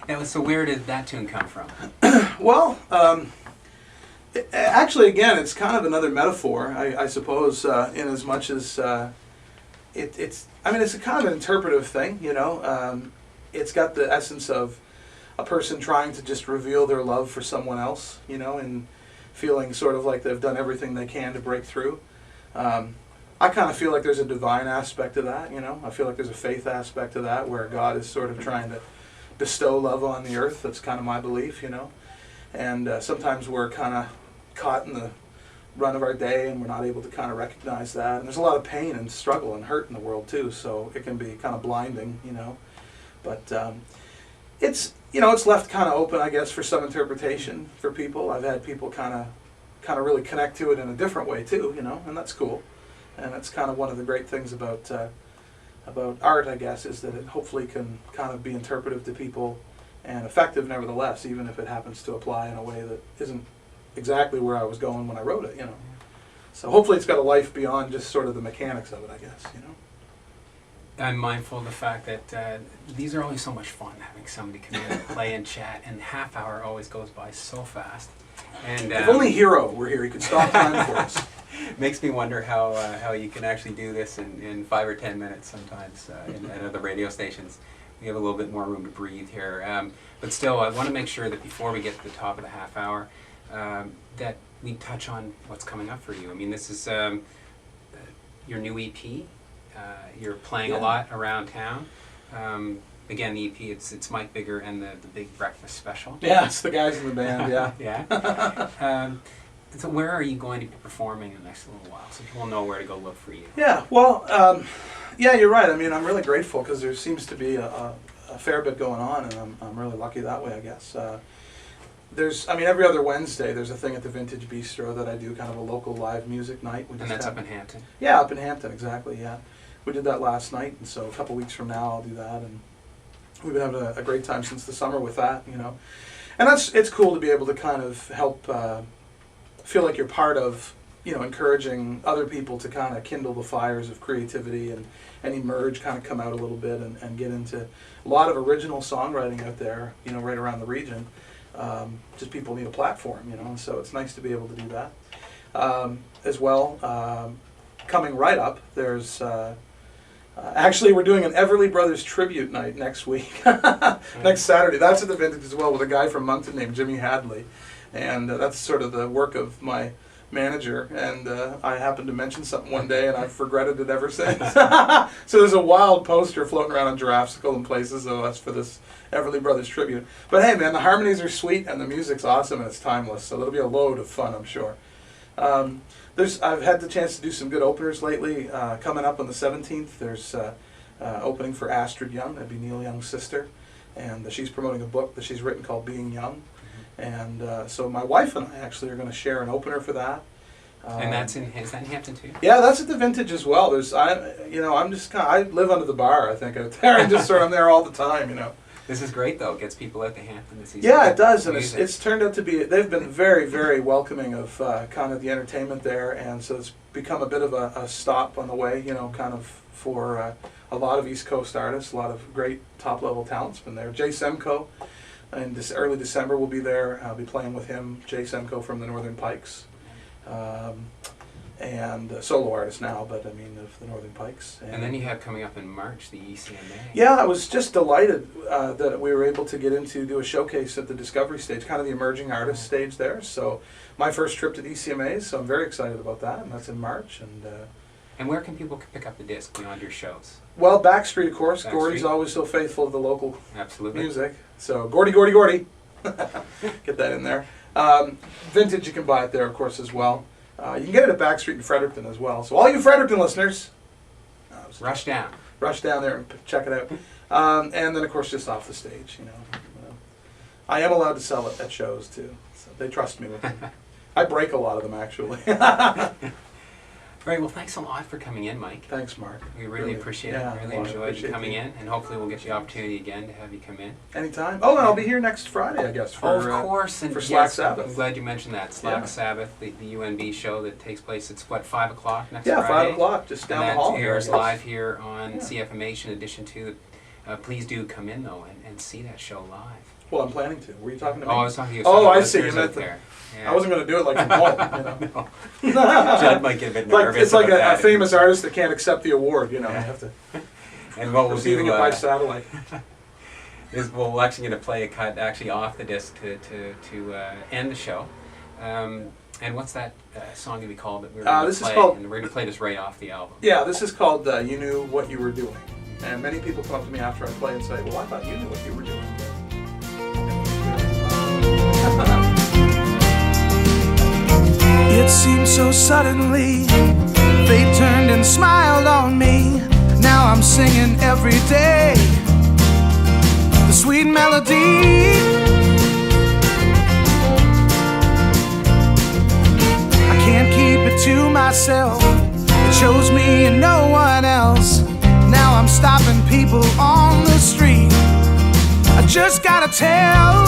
Now, so where did that tune come from? Well, actually, again, it's kind of another metaphor, I suppose, in as much as it's. I mean, it's a kind of an interpretive thing, you know. It's got the essence of a person trying to just reveal their love for someone else, you know, and feeling sort of like they've done everything they can to break through. I kind of feel like there's a divine aspect to that, you know. I feel like there's a faith aspect to that where God is sort of trying to bestow love on the earth. That's kind of my belief, you know. And sometimes we're kind of caught in the run of our day and we're not able to kind of recognize that. And there's a lot of pain and struggle and hurt in the world too, so it can be kind of blinding, you know. But it's, you know, it's left kind of open, I guess, for some interpretation for people. I've had people kind of really connect to it in a different way too, you know, and that's cool. And that's kind of one of the great things about art, I guess, is that it hopefully can kind of be interpretive to people and effective nevertheless, even if it happens to apply in a way that isn't exactly where I was going when I wrote it, you know. So hopefully it's got a life beyond just sort of the mechanics of it, I guess, you know. I'm mindful of the fact that these are always so much fun, having somebody come in and play and chat, and half hour always goes by so fast. And if only Hero were here, he could stop time for us. Makes me wonder how you can actually do this in 5 or 10 minutes sometimes at other radio stations. We have a little bit more room to breathe here. But still, I want to make sure that before we get to the top of the half hour, that we touch on what's coming up for you. I mean, this is your new EP. You're playing a lot around town. Again, the EP, it's Mike Biggar and the Big Breakfast Special. Yeah, it's the guys in the band, yeah. Yeah. So where are you going to be performing in the next little while, so people know where to go look for you? Yeah, well, yeah, you're right. I mean, I'm really grateful because there seems to be a fair bit going on, and I'm really lucky that way, I guess. Every other Wednesday there's a thing at the Vintage Bistro that I do, kind of a local live music night. And that's up in Hampton? Yeah, up in Hampton, exactly, yeah. We did that last night, and so a couple weeks from now I'll do that, and we've been having a great time since the summer with that, you know. And it's cool to be able to kind of help feel like you're part of, you know, encouraging other people to kind of kindle the fires of creativity and emerge, kind of come out a little bit and get into a lot of original songwriting out there, you know, right around the region. Just people need a platform, you know, and so it's nice to be able to do that. As well, coming right up, there's actually we're doing an Everly Brothers tribute night next week, next Saturday. That's at the Vintage as well with a guy from Moncton named Jimmy Hadley. And that's sort of the work of my manager, and I happened to mention something one day, and I've regretted it ever since. So there's a wild poster floating around on Giraffesicle and places of us for this Everly Brothers tribute. But hey, man, the harmonies are sweet, and the music's awesome, and it's timeless, so that'll be a load of fun, I'm sure. I've had the chance to do some good openers lately. Coming up on the 17th, there's opening for Astrid Young, that'd be Neil Young's sister, and she's promoting a book that she's written called Being Young. And so my wife and I actually are going to share an opener for that. And is that in Hampton too? Yeah, that's at the Vintage as well. I live under the bar, I think, out there, and I'm there all the time, you know. This is great though. It gets people out to Hampton to see. Yeah, it does, and it's turned out to be. They've been very, very welcoming of kind of the entertainment there, and so it's become a bit of a stop on the way, you know, kind of for a lot of East Coast artists, a lot of great top level talent's been there. Jay Semko. In early December we'll be there. I'll be playing with him, Jay Semko from the Northern Pikes, and a solo artist now, but I mean of the Northern Pikes. And then you have coming up in March the ECMA. Yeah, I was just delighted that we were able to get do a showcase at the Discovery stage, kind of the emerging artist stage there. So my first trip to the ECMAs, so I'm very excited about that, and that's in March. And where can people pick up the disc beyond your shows? Well, Backstreet, of course. Backstreet. Gordy's always so faithful to the local music. So Gordy. Get that in there. Vintage, you can buy it there, of course, as well. You can get it at Backstreet in Fredericton as well. So all you Fredericton listeners, rush down there and check it out. And then, of course, just off the stage, you know. I am allowed to sell it at shows, too. So they trust me with it. I break a lot of them, actually. Right, well, thanks a lot for coming in, Mike. Thanks, Mark. We really appreciate it. Really enjoyed you coming in, and hopefully we'll get the opportunity again to have you come in. Anytime. Oh, and I'll be here next Friday, I guess, for Slack Sabbath. I'm glad you mentioned that. Slack Sabbath, the UNB show that takes place, it's what, 5 o'clock next Friday? Yeah, 5 o'clock, just down the hall. And that airs live here on CFMH in addition to please do come in though and see that show live. Well, I'm planning to. Were you talking to me? Oh, I was talking to you. Oh, I listeners see. You out meant there. Yeah. I wasn't going to do it like from home. You know? No. Judd might get a bit nervous. It's like about a that. famous artist that can't accept the award. You know, Yeah. you have to And what we'll receiving do it by satellite. is we're actually going to play a cut actually off the disc to end the show. And what's that song going to be called that we're going to This play? is called. And we're going to play this right off the album. Yeah, this is called "You Knew What You Were Doing," and many people come up to me after I play and say, "Well, I thought you knew what you were doing." It seemed so suddenly, fate turned and smiled on me. Now I'm singing every day the sweet melody. I can't keep it to myself, it shows me and no one else. Now I'm stopping people on the street. I just gotta tell